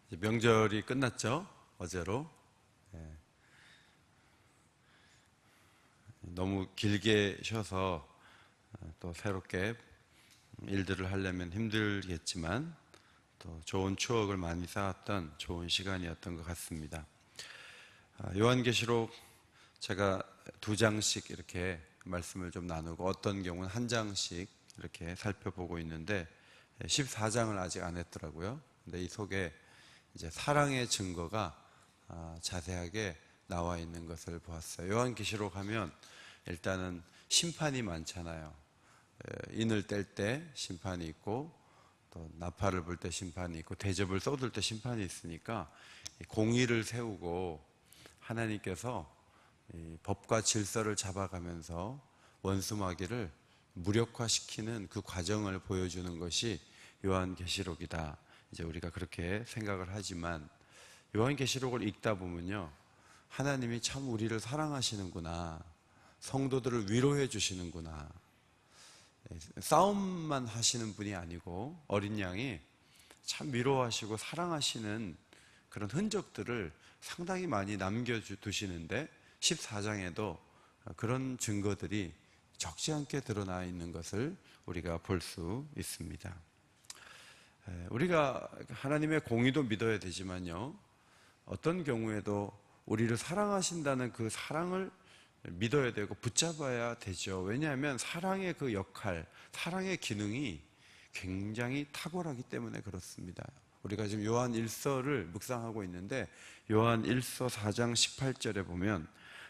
이제 명절이 끝났죠. 어제로. 예. 너무 길게 쉬어서 또 새롭게 일들을 하려면 힘들겠지만 또 좋은 추억을 많이 쌓았던 좋은 시간이었던 것 같습니다. 요한계시록 제가 2장씩 이렇게 말씀을 좀 나누고 어떤 경우는 1장씩 이렇게 살펴보고 있는데 14장을 아직 안 했더라고요. 근데 이 속에 이제 사랑의 증거가 자세하게 나와 있는 것을 보았어요. 요한계시록 하면 일단은 심판이 많잖아요. 인을 뗄 때 심판이 있고 또 나팔을 불 때 심판이 있고 대접을 쏟을 때 심판이 있으니까 공의를 세우고 하나님께서 법과 질서를 잡아가면서 원수마귀를 무력화시키는 그 과정을 보여주는 것이 요한계시록이다. 이제 우리가 그렇게 생각을 하지만 요한계시록을 읽다 보면요, 하나님이 참 우리를 사랑하시는구나, 성도들을 위로해 주시는구나, 싸움만 하시는 분이 아니고 어린 양이 참 위로하시고 사랑하시는 그런 흔적들을 상당히 많이 남겨두시는데 14장에도 그런 증거들이 적지 않게 드러나 있는 것을 우리가 볼 수 있습니다. 우리가 하나님의 공의도 믿어야 되지만요, 어떤 경우에도 우리를 사랑하신다는 그 사랑을 믿어야 되고 붙잡아야 되죠. 왜냐하면 사랑의 그 역할, 사랑의 기능이 굉장히 탁월하기 때문에 그렇습니다. 우리가 지금 요한 1서를 묵상하고 있는데 요한 1서 4장 18절에 보면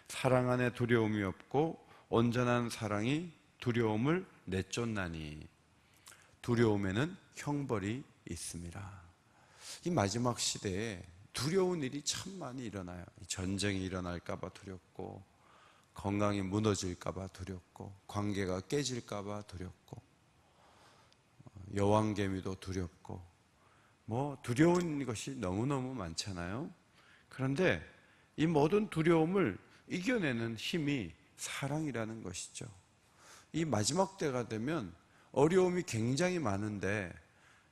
사랑 안에 두려움이 없고 온전한 사랑이 두려움을 내쫓나니 두려움에는 형벌이 있습니다. 이 마지막 시대에 두려운 일이 참 많이 일어나요. 전쟁이 일어날까봐 두렵고, 건강이 무너질까봐 두렵고, 관계가 깨질까봐 두렵고, 여왕개미도 두렵고, 두려운 것이 너무너무 많잖아요. 그런데 이 모든 두려움을 이겨내는 힘이 사랑이라는 것이죠. 이 마지막 때가 되면 어려움이 굉장히 많은데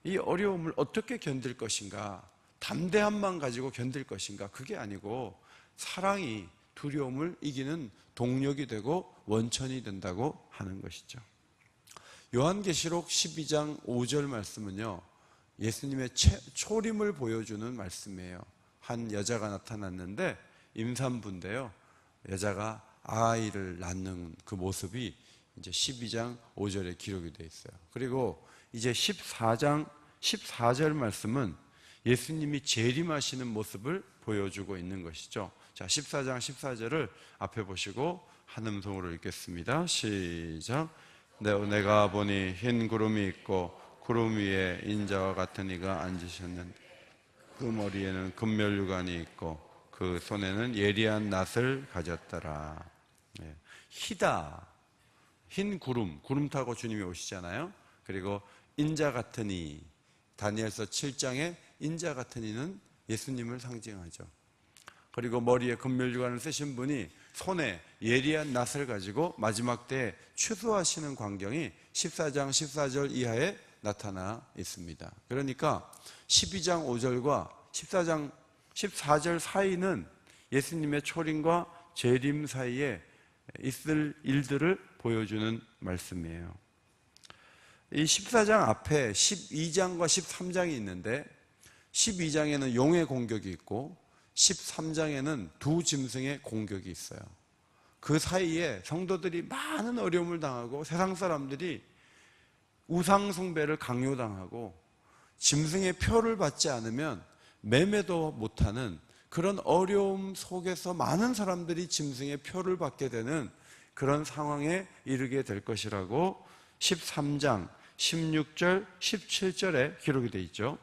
이 어려움을 어떻게 견딜 것인가, 담대함만 가지고 견딜 것인가, 그게 아니고 사랑이 두려움을 이기는 동력이 되고 원천이 된다고 하는 것이죠. 요한계시록 12장 5절 말씀은요, 예수님의 초림을 보여주는 말씀이에요. 한 여자가 나타났는데 임산부인데요, 여자가 아이를 낳는 그 모습이 이제 12장 5절에 기록이 되어 있어요. 그리고 이제 14장 14절 말씀은 예수님이 재림하시는 모습을 보여주고 있는 것이죠. 자, 14장 14절을 앞에 보시고 한 음성으로 읽겠습니다. 시작. 내가 보니 흰 구름이 있고 구름 위에 인자와 같은 이가 앉으셨는데 그 머리에는 금면류관이 있고 그 손에는 예리한 낫을 가졌더라. 희다, 흰 구름 타고 주님이 오시잖아요. 그리고 인자 같은 이, 다니엘서 7장에 인자 같은 이는 예수님을 상징하죠. 그리고 머리에 금면류관을 쓰신 분이 손에 예리한 낫을 가지고 마지막 때에 추수하시는 광경이 14장 14절 이하에 나타나 있습니다. 그러니까 12장 5절과 14장 14절 사이는 예수님의 초림과 재림 사이에 있을 일들을 보여주는 말씀이에요. 이 14장 앞에 12장과 13장이 있는데 12장에는 용의 공격이 있고 13장에는 두 짐승의 공격이 있어요. 그 사이에 성도들이 많은 어려움을 당하고 세상 사람들이 우상 숭배를 강요당하고 짐승의 표를 받지 않으면 매매도 못하는 그런 어려움 속에서 많은 사람들이 짐승의 표를 받게 되는 그런 상황에 이르게 될 것이라고 13장 16절 17절에 기록이 되어 있죠.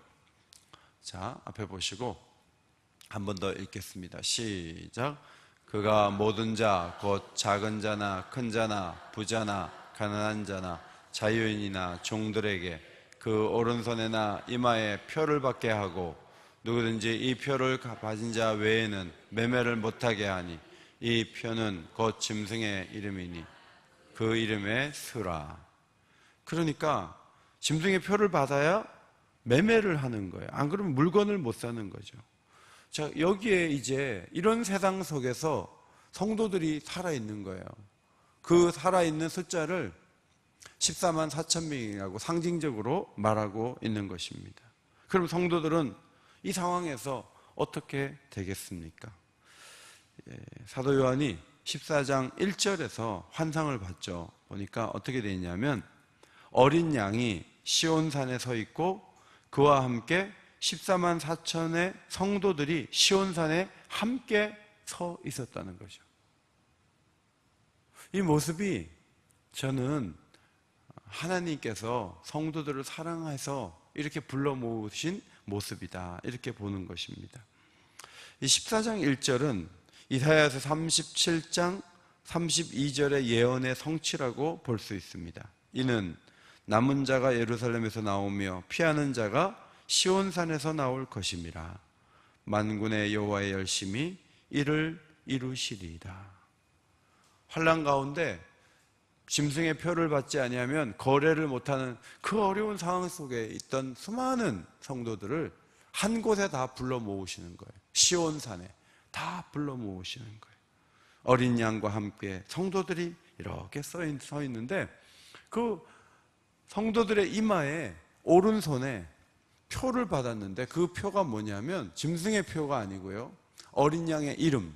자, 앞에 보시고 한 번 더 읽겠습니다. 시작. 그가 모든 자 곧 작은 자나 큰 자나 부자나 가난한 자나 자유인이나 종들에게 그 오른손에나 이마에 표를 받게 하고 누구든지 이 표를 가진 자 외에는 매매를 못하게 하니 이 표는 곧 짐승의 이름이니 그 이름에 쓰라. 그러니까 짐승의 표를 받아야 매매를 하는 거예요. 안 그러면 물건을 못 사는 거죠. 자, 여기에 이제 이런 세상 속에서 성도들이 살아있는 거예요. 그 살아있는 숫자를 14만 4천 명이라고 상징적으로 말하고 있는 것입니다. 그럼 성도들은 이 상황에서 어떻게 되겠습니까? 사도 요한이 14장 1절에서 환상을 봤죠. 보니까 어떻게 되어 있냐면 어린 양이 시온산에 서 있고 그와 함께 14만 4천의 성도들이 시온산에 함께 서 있었다는 거죠. 이 모습이 저는 하나님께서 성도들을 사랑해서 이렇게 불러 모으신 모습이다, 이렇게 보는 것입니다. 이 14장 1절은 이사야서 37장 32절의 예언의 성취라고 볼 수 있습니다. 이는 남은 자가 예루살렘에서 나오며 피하는 자가 시온산에서 나올 것임이라. 만군의 여호와의 열심히 이를 이루시리이다. 환난 가운데 짐승의 표를 받지 아니하면 거래를 못하는 그 어려운 상황 속에 있던 수많은 성도들을 한 곳에 다 불러 모으시는 거예요. 시온산에 다 불러 모으시는 거예요. 어린 양과 함께 성도들이 이렇게 서 있는데 그 성도들의 이마에 오른손에 표를 받았는데 그 표가 뭐냐면 짐승의 표가 아니고요, 어린 양의 이름,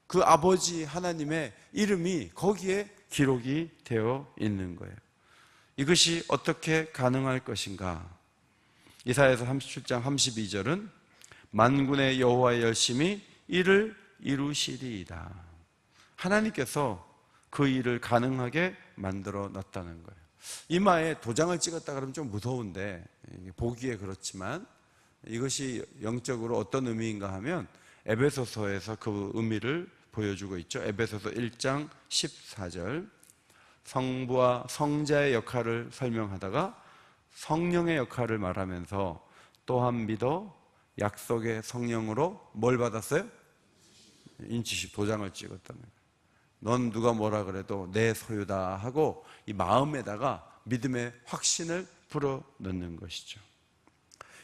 그 아버지 하나님의 이름이 거기에 기록이 되어 있는 거예요. 이것이 어떻게 가능할 것인가? 이사야서 37장 32절은 만군의 여호와의 열심히 이를 이루시리이다. 하나님께서 그 일을 가능하게 만들어 놨다는 거예요. 이마에 도장을 찍었다 그러면 좀 무서운데, 보기에 그렇지만 이것이 영적으로 어떤 의미인가 하면 에베소서에서 그 의미를 보여주고 있죠. 에베소서 1장 14절, 성부와 성자의 역할을 설명하다가 성령의 역할을 말하면서 또한 믿어 약속의 성령으로 뭘 받았어요? 인치십, 도장을 찍었다는 거예요. 넌 누가 뭐라 그래도 내 소유다 하고 이 마음에다가 믿음의 확신을 불어넣는 것이죠.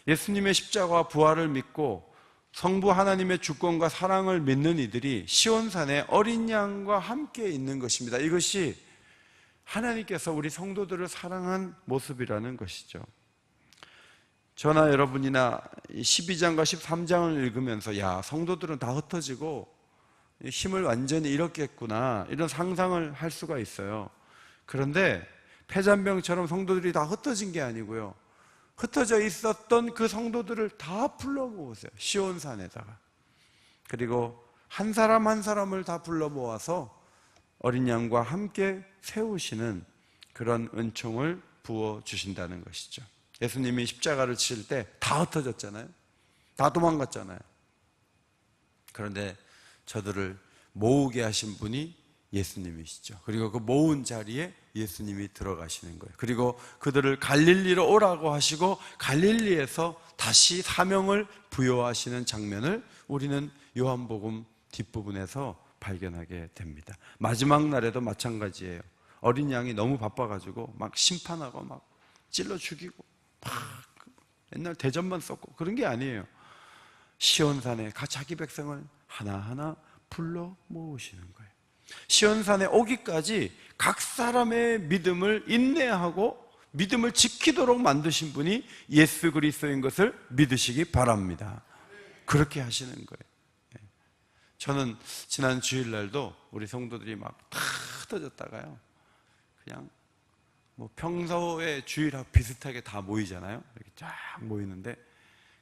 예수님의 십자가와 부활을 믿고 성부 하나님의 주권과 사랑을 믿는 이들이 시온산에 어린 양과 함께 있는 것입니다. 이것이 하나님께서 우리 성도들을 사랑한 모습이라는 것이죠. 저나 여러분이나 12장과 13장을 읽으면서 야, 성도들은 다 흩어지고 힘을 완전히 잃었겠구나, 이런 상상을 할 수가 있어요. 그런데 폐잔병처럼 성도들이 다 흩어진 게 아니고요, 흩어져 있었던 그 성도들을 다 불러 모으세요. 시온산에다가. 그리고 한 사람 한 사람을 다 불러 모아서 어린 양과 함께 세우시는 그런 은총을 부어 주신다는 것이죠. 예수님이 십자가를 치실 때 다 흩어졌잖아요. 다 도망갔잖아요. 그런데 저들을 모으게 하신 분이 예수님이시죠. 그리고 그 모은 자리에 예수님이 들어가시는 거예요. 그리고 그들을 갈릴리로 오라고 하시고 갈릴리에서 다시 사명을 부여하시는 장면을 우리는 요한복음 뒷부분에서 발견하게 됩니다. 마지막 날에도 마찬가지예요. 어린 양이 너무 바빠가지고 막 심판하고 막 찔러 죽이고 막 옛날 대전만 썼고 그런 게 아니에요. 시온산에 자기 백성을 하나하나 불러 모으시는 거예요. 시온산에 오기까지 각 사람의 믿음을 인내하고 믿음을 지키도록 만드신 분이 예수 그리스도인 것을 믿으시기 바랍니다. 그렇게 하시는 거예요. 저는 지난 주일날도 우리 성도들이 막 다 흩어졌다가요, 그냥 뭐 평소에 주일하고 비슷하게 다 모이잖아요. 이렇게 쫙 모이는데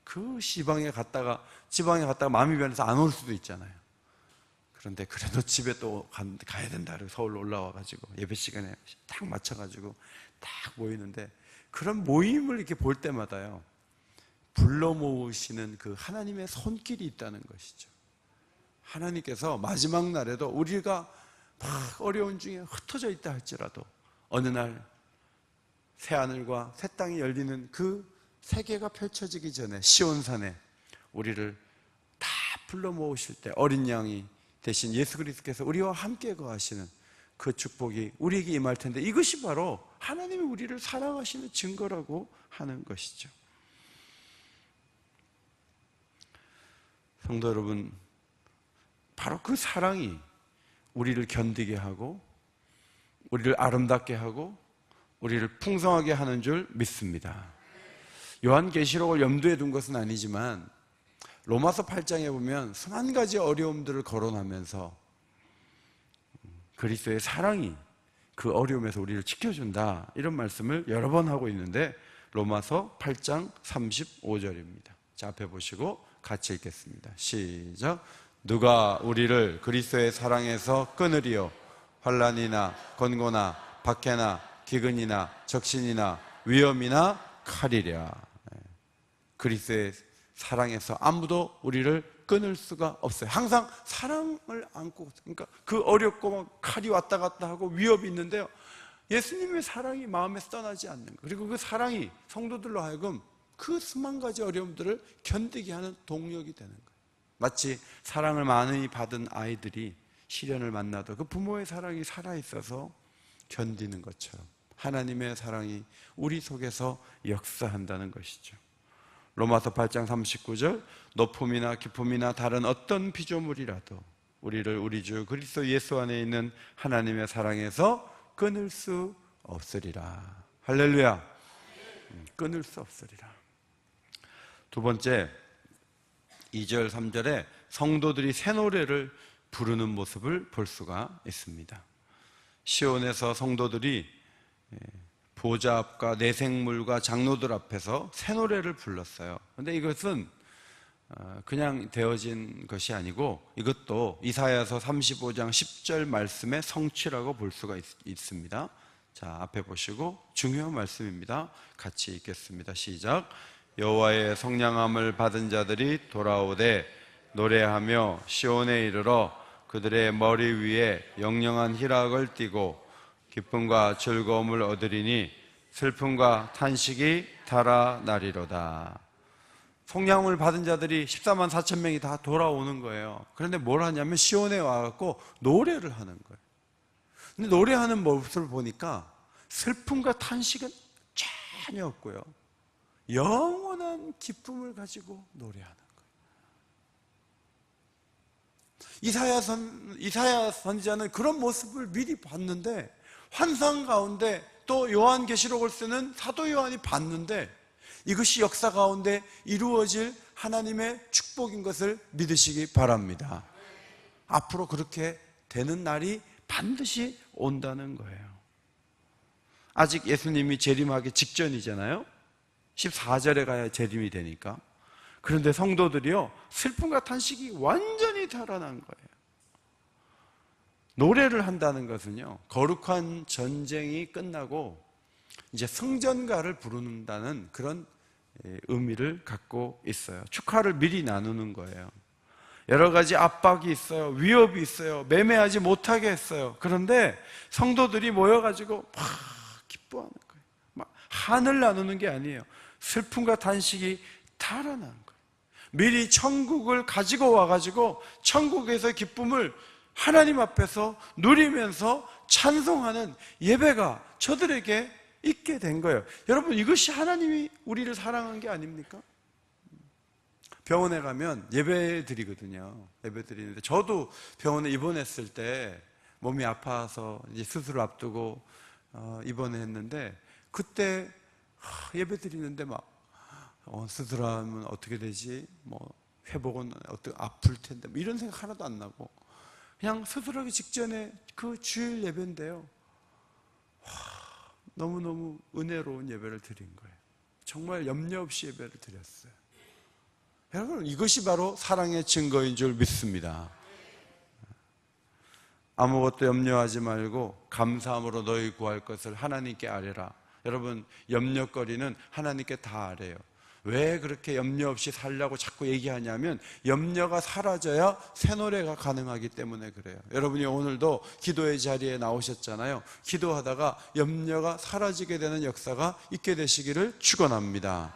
그 지방에 갔다가 마음이 변해서 안 올 수도 있잖아요. 그런데 그래도 집에 또 가야 된다 그래서 서울로 올라와가지고 예배 시간에 딱 맞춰가지고 딱 모이는데, 그런 모임을 이렇게 볼 때마다요, 불러 모으시는 그 하나님의 손길이 있다는 것이죠. 하나님께서 마지막 날에도 우리가 막 어려운 중에 흩어져 있다 할지라도 어느 날 새하늘과 새 땅이 열리는 그 세계가 펼쳐지기 전에 시온산에 우리를 다 불러 모으실 때 어린 양이 대신 예수 그리스도께서 우리와 함께 거하시는 그 축복이 우리에게 임할 텐데, 이것이 바로 하나님이 우리를 사랑하시는 증거라고 하는 것이죠. 성도 여러분, 바로 그 사랑이 우리를 견디게 하고 우리를 아름답게 하고 우리를 풍성하게 하는 줄 믿습니다. 요한계시록을 염두에 둔 것은 아니지만 로마서 8장에 보면 수만 가지 어려움들을 거론하면서 그리스도의 사랑이 그 어려움에서 우리를 지켜준다, 이런 말씀을 여러 번 하고 있는데 로마서 8장 35절입니다. 자, 앞에 보시고 같이 읽겠습니다. 시작. 누가 우리를 그리스도의 사랑에서 끊으리요? 환난이나 권고나 박해나 기근이나 적신이나 위험이나 칼이랴. 그리스도의 사랑에서 아무도 우리를 끊을 수가 없어요. 항상 사랑을 안고, 그러니까 그 어렵고 막 칼이 왔다 갔다 하고 위협이 있는데요, 예수님의 사랑이 마음에서 떠나지 않는 거예요. 그리고 그 사랑이 성도들로 하여금 그 수만 가지 어려움들을 견디게 하는 동력이 되는 거예요. 마치 사랑을 많이 받은 아이들이 시련을 만나도 그 부모의 사랑이 살아있어서 견디는 것처럼 하나님의 사랑이 우리 속에서 역사한다는 것이죠. 로마서 8장 39절, 높음이나 깊음이나 다른 어떤 피조물이라도 우리를 우리 주 그리스도 예수 안에 있는 하나님의 사랑에서 끊을 수 없으리라. 할렐루야. 끊을 수 없으리라. 두 번째, 2절 3절에 성도들이 새 노래를 부르는 모습을 볼 수가 있습니다. 시온에서 성도들이 보좌 앞과 내생물과 장로들 앞에서 새 노래를 불렀어요. 그런데 이것은 그냥 되어진 것이 아니고 이것도 이사야서 35장 10절 말씀의 성취라고 볼 수가 있습니다. 자, 앞에 보시고 중요한 말씀입니다. 같이 읽겠습니다. 시작. 여호와의 성량함을 받은 자들이 돌아오되 노래하며 시온에 이르러 그들의 머리 위에 영영한 희락을 띠고 기쁨과 즐거움을 얻으리니 슬픔과 탄식이 달아나리로다. 성량을 받은 자들이 14만 4천 명이 다 돌아오는 거예요. 그런데 뭘 하냐면 시온에 와갖고 노래를 하는 거예요. 근데 노래하는 모습을 보니까 슬픔과 탄식은 전혀 없고요, 영원한 기쁨을 가지고 노래하는 거예요. 이사야 선지자는 그런 모습을 미리 봤는데, 환상 가운데 또 요한계시록을 쓰는 사도 요한이 봤는데 이것이 역사 가운데 이루어질 하나님의 축복인 것을 믿으시기 바랍니다. 앞으로 그렇게 되는 날이 반드시 온다는 거예요. 아직 예수님이 재림하기 직전이잖아요. 14절에 가야 재림이 되니까. 그런데 성도들이요, 슬픔과 탄식이 완전히 달아난 거예요. 노래를 한다는 것은요, 거룩한 전쟁이 끝나고 이제 성전가를 부른다는 그런 의미를 갖고 있어요. 축하를 미리 나누는 거예요. 여러 가지 압박이 있어요. 위협이 있어요. 매매하지 못하게 했어요. 그런데 성도들이 모여가지고 막 기뻐하는 거예요. 막 한을 나누는 게 아니에요. 슬픔과 탄식이 달아난 거예요. 미리 천국을 가지고 와가지고 천국에서 기쁨을 하나님 앞에서 누리면서 찬송하는 예배가 저들에게 있게 된 거예요. 여러분, 이것이 하나님이 우리를 사랑한 게 아닙니까? 병원에 가면 예배 드리거든요. 예배 드리는데 저도 병원에 입원했을 때 몸이 아파서 이제 수술을 앞두고 입원했는데 그때 예배 드리는데 막 수술하면 어떻게 되지? 뭐 회복은 어떻게 아플 텐데 뭐 이런 생각 하나도 안 나고 그냥 수술하기 직전에 그 주일 예배인데요, 너무너무 은혜로운 예배를 드린 거예요. 정말 염려 없이 예배를 드렸어요. 여러분, 이것이 바로 사랑의 증거인 줄 믿습니다. 아무것도 염려하지 말고 감사함으로 너희 구할 것을 하나님께 아뢰라. 여러분, 염려거리는 하나님께 다 아뢰요. 왜 그렇게 염려 없이 살려고 자꾸 얘기하냐면 염려가 사라져야 새 노래가 가능하기 때문에 그래요. 여러분이 오늘도 기도의 자리에 나오셨잖아요. 기도하다가 염려가 사라지게 되는 역사가 있게 되시기를 축원합니다.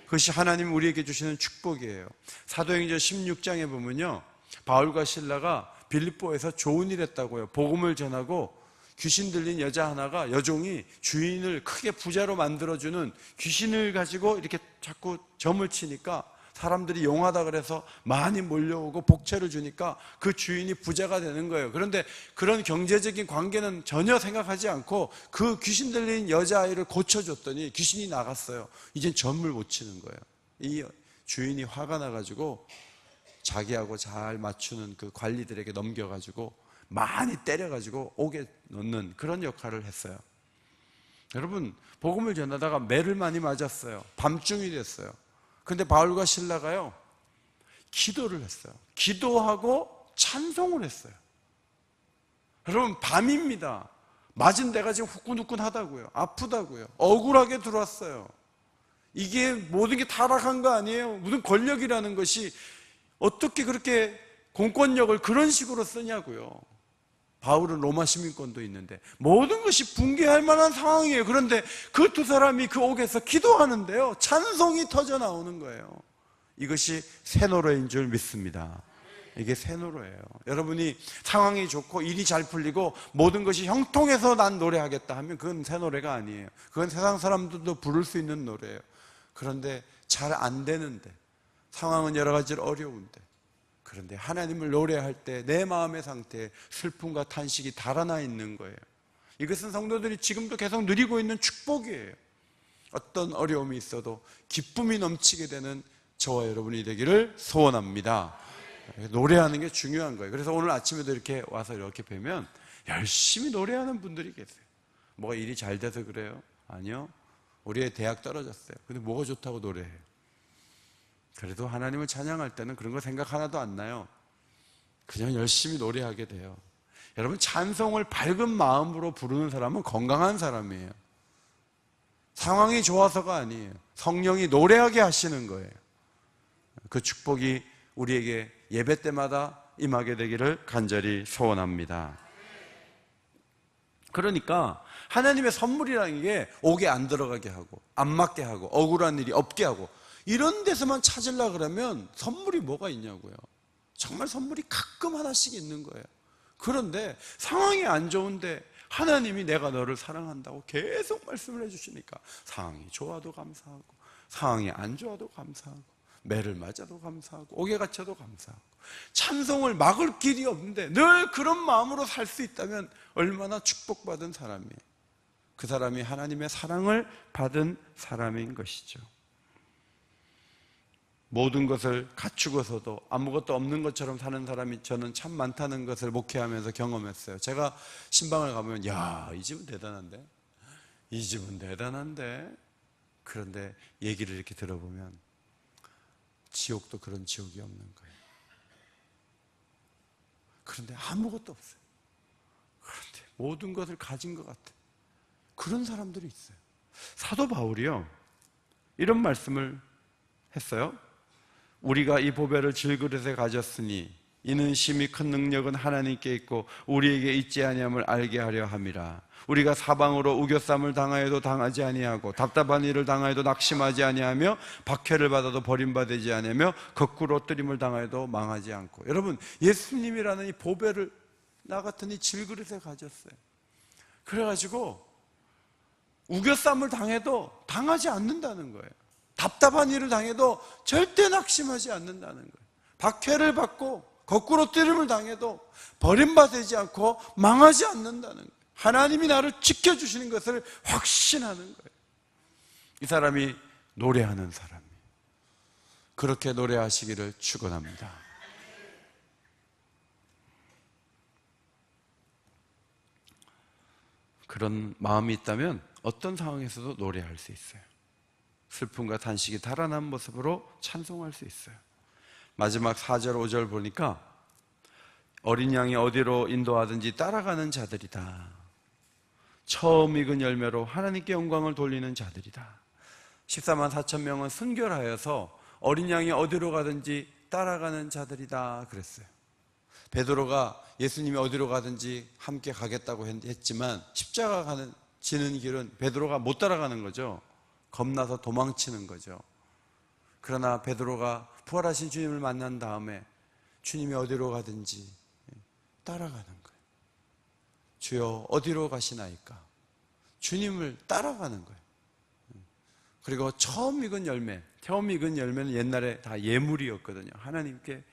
그것이 하나님 우리에게 주시는 축복이에요. 사도행전 16장에 보면요, 바울과 실라가 빌립보에서 좋은 일 했다고요. 복음을 전하고 귀신 들린 여자 하나가, 여종이 주인을 크게 부자로 만들어주는 귀신을 가지고 이렇게 자꾸 점을 치니까 사람들이 용하다 그래서 많이 몰려오고 복채를 주니까 그 주인이 부자가 되는 거예요. 그런데 그런 경제적인 관계는 전혀 생각하지 않고 그 귀신 들린 여자아이를 고쳐줬더니 귀신이 나갔어요. 이젠 점을 못 치는 거예요. 이 주인이 화가 나가지고 자기하고 잘 맞추는 그 관리들에게 넘겨가지고 많이 때려가지고 옥에 넣는 그런 역할을 했어요. 여러분, 복음을 전하다가 매를 많이 맞았어요. 밤중이 됐어요. 근데 바울과 실라가요, 기도를 했어요. 기도하고 찬송을 했어요. 여러분, 밤입니다. 맞은 데가 지금 후끈후끈하다고요. 아프다고요. 억울하게 들어왔어요. 이게 모든 게 타락한 거 아니에요? 무슨 권력이라는 것이 어떻게 그렇게 공권력을 그런 식으로 쓰냐고요. 바울은 로마 시민권도 있는데 모든 것이 붕괴할 만한 상황이에요. 그런데 그 두 사람이 그 옥에서 기도하는데요, 찬송이 터져 나오는 거예요. 이것이 새 노래인 줄 믿습니다. 이게 새 노래예요. 여러분이 상황이 좋고 일이 잘 풀리고 모든 것이 형통해서 난 노래하겠다 하면 그건 새 노래가 아니에요. 그건 세상 사람들도 부를 수 있는 노래예요. 그런데 잘 안 되는데, 상황은 여러 가지로 어려운데, 그런데 하나님을 노래할 때 내 마음의 상태에 슬픔과 탄식이 달아나 있는 거예요. 이것은 성도들이 지금도 계속 누리고 있는 축복이에요. 어떤 어려움이 있어도 기쁨이 넘치게 되는 저와 여러분이 되기를 소원합니다. 노래하는 게 중요한 거예요. 그래서 오늘 아침에도 이렇게 와서 이렇게 뵈면 열심히 노래하는 분들이 계세요. 뭐가 일이 잘 돼서 그래요? 아니요. 우리 애 대학 떨어졌어요. 근데 뭐가 좋다고 노래해요? 그래도 하나님을 찬양할 때는 그런 거 생각 하나도 안 나요. 그냥 열심히 노래하게 돼요. 여러분, 찬송을 밝은 마음으로 부르는 사람은 건강한 사람이에요. 상황이 좋아서가 아니에요. 성령이 노래하게 하시는 거예요. 그 축복이 우리에게 예배 때마다 임하게 되기를 간절히 소원합니다. 그러니까 하나님의 선물이라는 게 옥에 안 들어가게 하고 안 맞게 하고 억울한 일이 없게 하고 이런 데서만 찾으려고 그러면 선물이 뭐가 있냐고요. 정말 선물이 가끔 하나씩 있는 거예요. 그런데 상황이 안 좋은데 하나님이 내가 너를 사랑한다고 계속 말씀을 해주시니까 상황이 좋아도 감사하고 상황이 안 좋아도 감사하고 매를 맞아도 감사하고 옥에 갇혀도 감사하고 찬송을 막을 길이 없는데 늘 그런 마음으로 살 수 있다면 얼마나 축복받은 사람이에요. 그 사람이 하나님의 사랑을 받은 사람인 것이죠. 모든 것을 갖추고서도 아무것도 없는 것처럼 사는 사람이 저는 참 많다는 것을 목회하면서 경험했어요. 제가 신방을 가보면 이 집은 대단한데, 이 집은 대단한데, 그런데 얘기를 이렇게 들어보면 지옥도 그런 지옥이 없는 거예요. 그런데 아무것도 없어요. 그런데 모든 것을 가진 것 같아. 그런 사람들이 있어요. 사도 바울이요, 이런 말씀을 했어요. 우리가 이 보배를 질그릇에 가졌으니 이는 심히 큰 능력은 하나님께 있고 우리에게 있지 아니함을 알게 하려 함이라. 우리가 사방으로 우겨쌈을 당하여도 당하지 아니하고 답답한 일을 당하여도 낙심하지 아니하며 박해를 받아도 버림받지 아니하며 거꾸로 엎드림을 당하여도 망하지 않고. 여러분, 예수님이라는 이 보배를 나 같은 이 질그릇에 가졌어요. 그래가지고 우겨쌈을 당해도 당하지 않는다는 거예요. 답답한 일을 당해도 절대 낙심하지 않는다는 거예요. 박해를 받고 거꾸로 엎드림을 당해도 버림받지 않고 망하지 않는다는 거예요. 하나님이 나를 지켜주시는 것을 확신하는 거예요. 이 사람이 노래하는 사람이에요. 그렇게 노래하시기를 축원합니다. 그런 마음이 있다면 어떤 상황에서도 노래할 수 있어요. 슬픔과 탄식이 달아난 모습으로 찬송할 수 있어요. 마지막 4절 5절 보니까 어린 양이 어디로 인도하든지 따라가는 자들이다. 처음 익은 열매로 하나님께 영광을 돌리는 자들이다. 14만 4천 명은 순결하여서 어린 양이 어디로 가든지 따라가는 자들이다 그랬어요. 베드로가 예수님이 어디로 가든지 함께 가겠다고 했지만 십자가 가는 지는 길은 베드로가 못 따라가는 거죠. 겁나서 도망치는 거죠. 그러나 베드로가 부활하신 주님을 만난 다음에 주님이 어디로 가든지 따라가는 거예요. 주여 어디로 가시나이까? 주님을 따라가는 거예요. 그리고 처음 익은 열매는 옛날에 다 예물이었거든요. 하나님께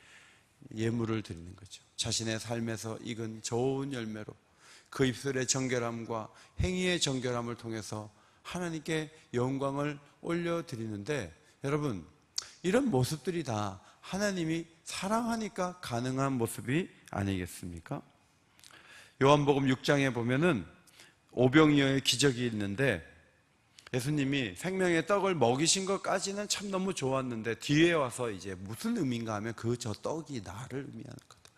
예물을 드리는 거죠. 자신의 삶에서 익은 좋은 열매로 그 입술의 정결함과 행위의 정결함을 통해서 하나님께 영광을 올려드리는데, 여러분, 이런 모습들이 다 하나님이 사랑하니까 가능한 모습이 아니겠습니까? 요한복음 6장에 보면은 오병이어의 기적이 있는데, 예수님이 생명의 떡을 먹이신 것까지는 참 너무 좋았는데 뒤에 와서 이제 무슨 의미인가 하면 저 떡이 나를 의미하는 거다.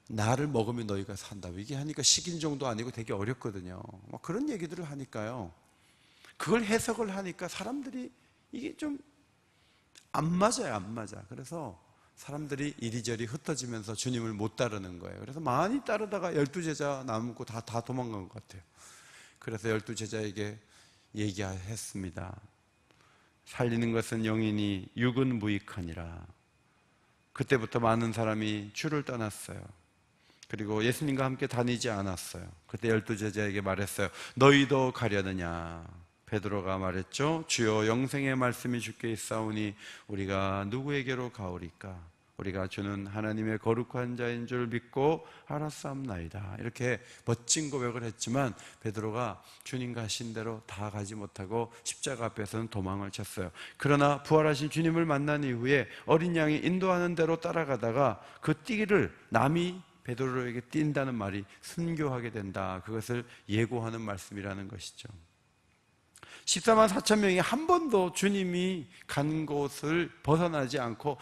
나를 먹으면 너희가 산다. 이게 하니까 식인종도 아니고 되게 어렵거든요. 막 그런 얘기들을 하니까요. 그걸 해석을 하니까 사람들이 이게 좀 안 맞아요, 안 맞아. 그래서 사람들이 이리저리 흩어지면서 주님을 못 따르는 거예요. 그래서 많이 따르다가 12제자 남고 다 도망간 것 같아요. 그래서 12제자에게 얘기했습니다. 살리는 것은 영이니 육은 무익하니라. 그때부터 많은 사람이 주를 떠났어요. 그리고 예수님과 함께 다니지 않았어요. 그때 12제자에게 말했어요. 너희도 가려느냐? 베드로가 말했죠. 주여, 영생의 말씀이 주께 있사오니 우리가 누구에게로 가오리까? 우리가 주는 하나님의 거룩한 자인 줄 믿고 알았사옵나이다. 이렇게 멋진 고백을 했지만 베드로가 주님 가신 대로 다 가지 못하고 십자가 앞에서는 도망을 쳤어요. 그러나 부활하신 주님을 만난 이후에 어린 양이 인도하는 대로 따라가다가 그 띠를 남이 베드로에게 띈다는 말이 순교하게 된다. 그것을 예고하는 말씀이라는 것이죠. 14만 4천 명이 한 번도 주님이 간 곳을 벗어나지 않고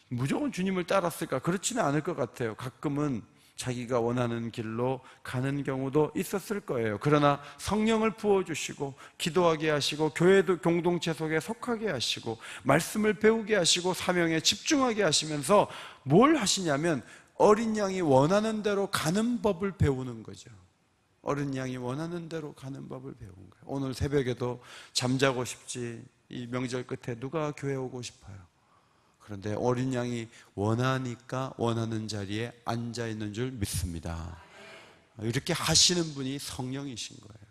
무조건 주님을 따랐을까? 그렇지는 않을 것 같아요. 가끔은 자기가 원하는 길로 가는 경우도 있었을 거예요. 그러나 성령을 부어주시고 기도하게 하시고 교회도 공동체 속에 속하게 하시고 말씀을 배우게 하시고 사명에 집중하게 하시면서 뭘 하시냐면 어린 양이 원하는 대로 가는 법을 배우는 거죠. 어린 양이 원하는 대로 가는 법을 배운 거예요. 오늘 새벽에도 잠자고 싶지, 이 명절 끝에 누가 교회 오고 싶어요. 그런데 어린 양이 원하니까 원하는 자리에 앉아 있는 줄 믿습니다. 이렇게 하시는 분이 성령이신 거예요.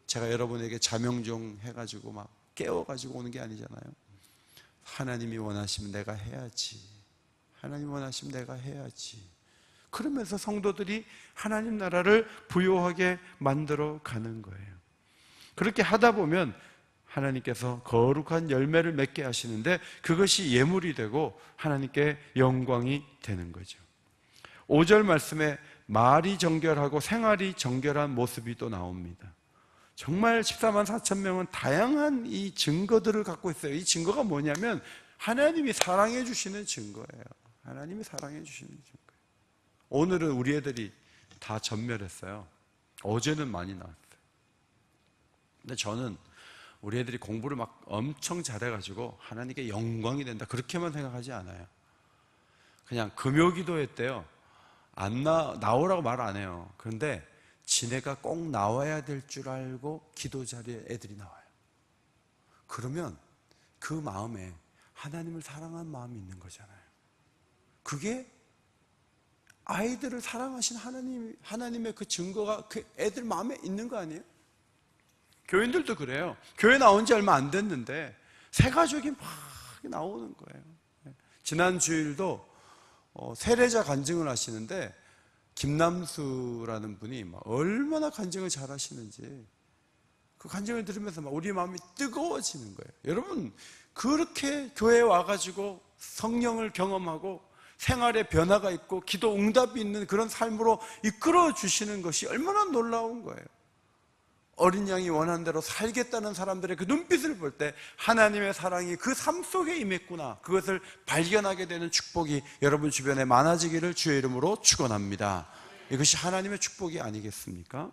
제가 여러분에게 자명종 해가지고 막 깨워가지고 오는 게 아니잖아요. 하나님이 원하시면 내가 해야지. 하나님 원하시면 내가 해야지. 그러면서 성도들이 하나님 나라를 부요하게 만들어 가는 거예요. 그렇게 하다 보면 하나님께서 거룩한 열매를 맺게 하시는데 그것이 예물이 되고 하나님께 영광이 되는 거죠. 5절 말씀에 말이 정결하고 생활이 정결한 모습이 또 나옵니다. 정말 14만 4천 명은 다양한 이 증거들을 갖고 있어요. 이 증거가 뭐냐면 하나님이 사랑해 주시는 증거예요. 하나님이 사랑해 주시는 증거예요. 오늘은 우리 애들이 다 전멸했어요. 어제는 많이 나왔어요. 근데 저는 우리 애들이 공부를 막 엄청 잘해가지고 하나님께 영광이 된다 그렇게만 생각하지 않아요. 그냥 금요기도 했대요. 나오라고 말 안 해요. 그런데 지네가 꼭 나와야 될 줄 알고 기도 자리에 애들이 나와요. 그러면 그 마음에 하나님을 사랑하는 마음이 있는 거잖아요. 그게 아이들을 사랑하신 하나님의 그 증거가 그 애들 마음에 있는 거 아니에요? 교인들도 그래요. 교회 나온 지 얼마 안 됐는데 새 가족이 막 나오는 거예요. 지난 주일도 세례자 간증을 하시는데 김남수라는 분이 막 얼마나 간증을 잘 하시는지 그 간증을 들으면서 막 우리 마음이 뜨거워지는 거예요. 여러분, 그렇게 교회에 와가지고 성령을 경험하고 생활에 변화가 있고 기도 응답이 있는 그런 삶으로 이끌어 주시는 것이 얼마나 놀라운 거예요. 어린 양이 원하는 대로 살겠다는 사람들의 그 눈빛을 볼 때 하나님의 사랑이 그 삶 속에 임했구나, 그것을 발견하게 되는 축복이 여러분 주변에 많아지기를 주의 이름으로 축원합니다. 이것이 하나님의 축복이 아니겠습니까?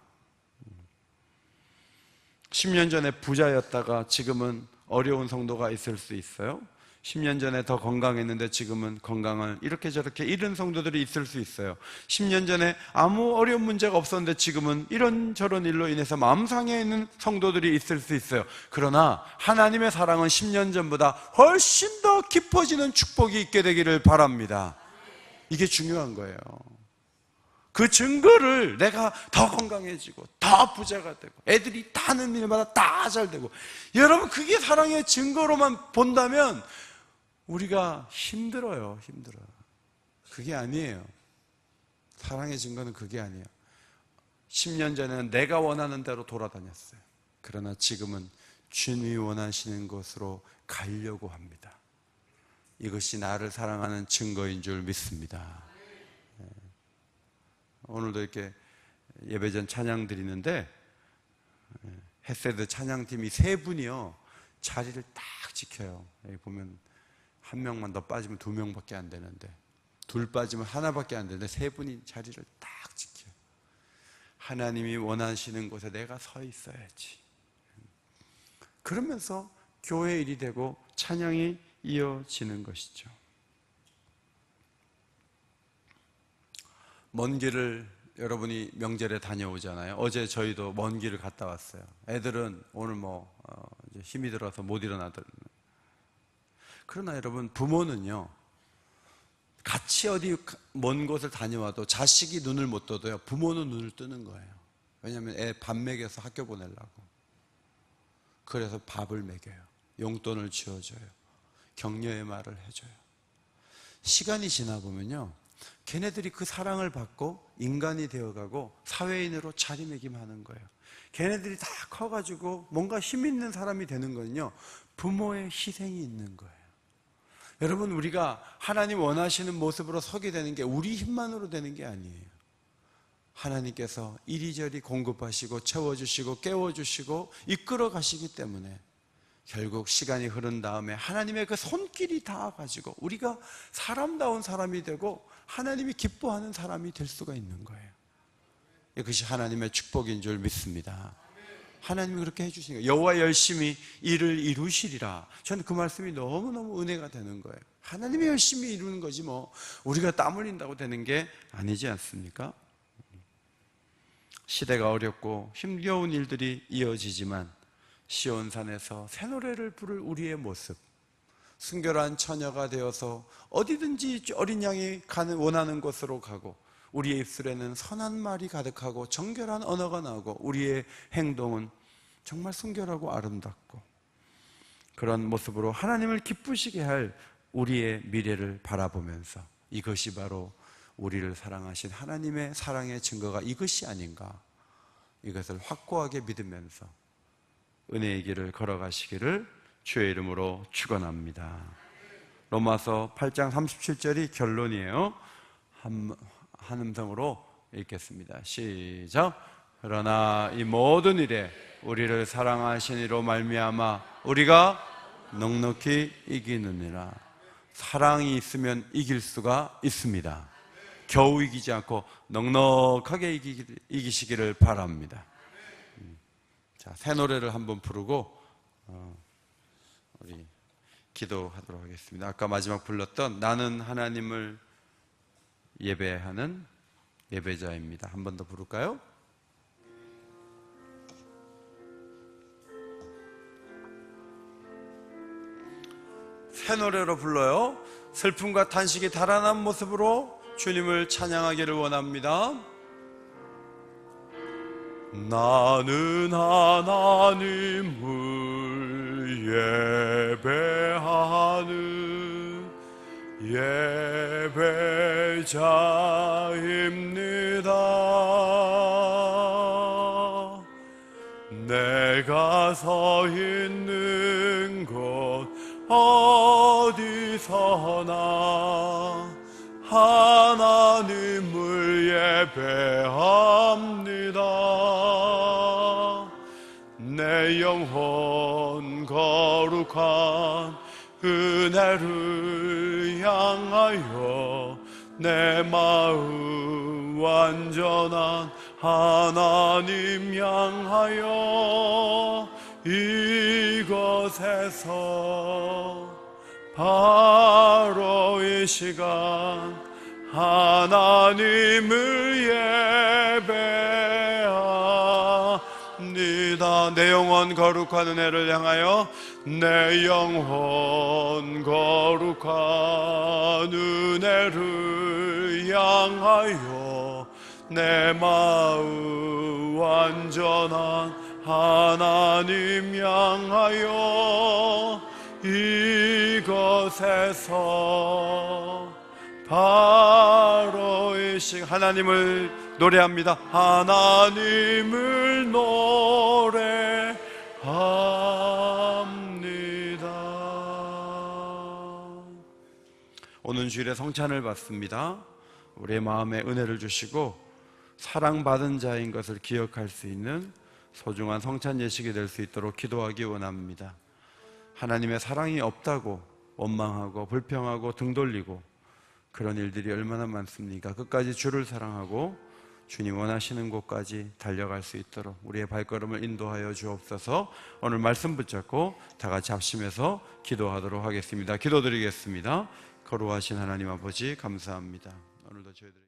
10년 전에 부자였다가 지금은 어려운 성도가 있을 수 있어요. 10년 전에 더 건강했는데 지금은 건강을 이렇게 저렇게 잃은 성도들이 있을 수 있어요. 10년 전에 아무 어려운 문제가 없었는데 지금은 이런저런 일로 인해서 마음 상해 있는 성도들이 있을 수 있어요. 그러나 하나님의 사랑은 10년 전보다 훨씬 더 깊어지는 축복이 있게 되기를 바랍니다. 이게 중요한 거예요. 그 증거를 내가 더 건강해지고 더 부자가 되고 애들이 다 하는 일마다 다 잘 되고, 여러분 그게 사랑의 증거로만 본다면 우리가 힘들어요. 그게 아니에요. 사랑의 증거는 그게 아니에요. 10년 전에는 내가 원하는 대로 돌아다녔어요. 그러나 지금은 주님이 원하시는 곳으로 가려고 합니다. 이것이 나를 사랑하는 증거인 줄 믿습니다. 오늘도 이렇게 예배전 찬양 드리는데 헤세드 찬양팀이 3분이요 자리를 딱 지켜요. 여기 보면 1명만 더 빠지면 2명밖에 안 되는데, 2 빠지면 1밖에 안 되는데 3분이 자리를 딱 지켜요. 하나님이 원하시는 곳에 내가 서 있어야지. 그러면서 교회 일이 되고 찬양이 이어지는 것이죠. 먼 길을 여러분이 명절에 다녀오잖아요. 어제 저희도 먼 길을 갔다 왔어요. 애들은 오늘 이제 힘이 들어서 못 일어나더라고요. 그러나 여러분, 부모는요, 같이 어디 먼 곳을 다녀와도 자식이 눈을 못 떠도요, 부모는 눈을 뜨는 거예요. 왜냐하면 애 밥 먹여서 학교 보내려고. 그래서 밥을 먹여요. 용돈을 지어줘요. 격려의 말을 해줘요. 시간이 지나 보면요, 걔네들이 그 사랑을 받고 인간이 되어가고 사회인으로 자리매김하는 거예요. 걔네들이 다 커가지고 뭔가 힘 있는 사람이 되는 거는요, 부모의 희생이 있는 거예요. 여러분, 우리가 하나님 원하시는 모습으로 서게 되는 게 우리 힘만으로 되는 게 아니에요. 하나님께서 이리저리 공급하시고 채워주시고 깨워주시고 이끌어 가시기 때문에 결국 시간이 흐른 다음에 하나님의 그 손길이 닿아가지고 우리가 사람다운 사람이 되고 하나님이 기뻐하는 사람이 될 수가 있는 거예요. 이것이 하나님의 축복인 줄 믿습니다. 하나님이 그렇게 해주시니까 여호와 열심히 일을 이루시리라. 저는 그 말씀이 너무너무 은혜가 되는 거예요. 하나님이 열심히 이루는 거지 우리가 땀 흘린다고 되는 게 아니지 않습니까? 시대가 어렵고 힘겨운 일들이 이어지지만 시온산에서 새 노래를 부를 우리의 모습, 순결한 처녀가 되어서 어디든지 어린 양이 원하는 곳으로 가고, 우리의 입술에는 선한 말이 가득하고 정결한 언어가 나오고, 우리의 행동은 정말 순결하고 아름답고, 그런 모습으로 하나님을 기쁘시게 할 우리의 미래를 바라보면서 이것이 바로 우리를 사랑하신 하나님의 사랑의 증거가 이것이 아닌가, 이것을 확고하게 믿으면서 은혜의 길을 걸어가시기를 주의 이름으로 축원합니다. 로마서 8장 37절이 결론이에요. 한 음성으로 읽겠습니다. 시작. 그러나 이 모든 일에 우리를 사랑하신 이로 말미암아 우리가 넉넉히 이기느니라. 사랑이 있으면 이길 수가 있습니다. 겨우 이기지 않고 넉넉하게 이기시기를 바랍니다. 자, 새 노래를 한번 부르고 우리 기도하도록 하겠습니다. 아까 마지막 불렀던 나는 하나님을 예배하는 예배자입니다. 한 번 더 부를까요? 새 노래로 불러요. 슬픔과 탄식이 달아난 모습으로 주님을 찬양하기를 원합니다. 나는 하나님을 예배하는 예배자입니다. 내가 서 있는 곳 어디서나 하나님을 예배합니다. 내 영혼 거룩한 은혜를 향하여 내 마음 완전한 하나님 향하여 이곳에서 바로 이 시간 하나님을 예배합니다. 내 영혼 거룩한 은혜를 향하여 내 영혼 거룩한 은혜를 향하여 내 마음 완전한 하나님 향하여 이것에서 바로 이 시간 하나님을 노래합니다. 하나님을 노래합니다. 오는 주일에 성찬을 받습니다. 우리의 마음에 은혜를 주시고 사랑받은 자인 것을 기억할 수 있는 소중한 성찬 예식이 될 수 있도록 기도하기 원합니다. 하나님의 사랑이 없다고 원망하고 불평하고 등 돌리고 그런 일들이 얼마나 많습니까? 끝까지 주를 사랑하고 주님 원하시는 곳까지 달려갈 수 있도록 우리의 발걸음을 인도하여 주옵소서. 오늘 말씀 붙잡고 다 같이 합심해서 기도하도록 하겠습니다. 기도드리겠습니다. 거룩하신 하나님 아버지 감사합니다. 오늘도 저희들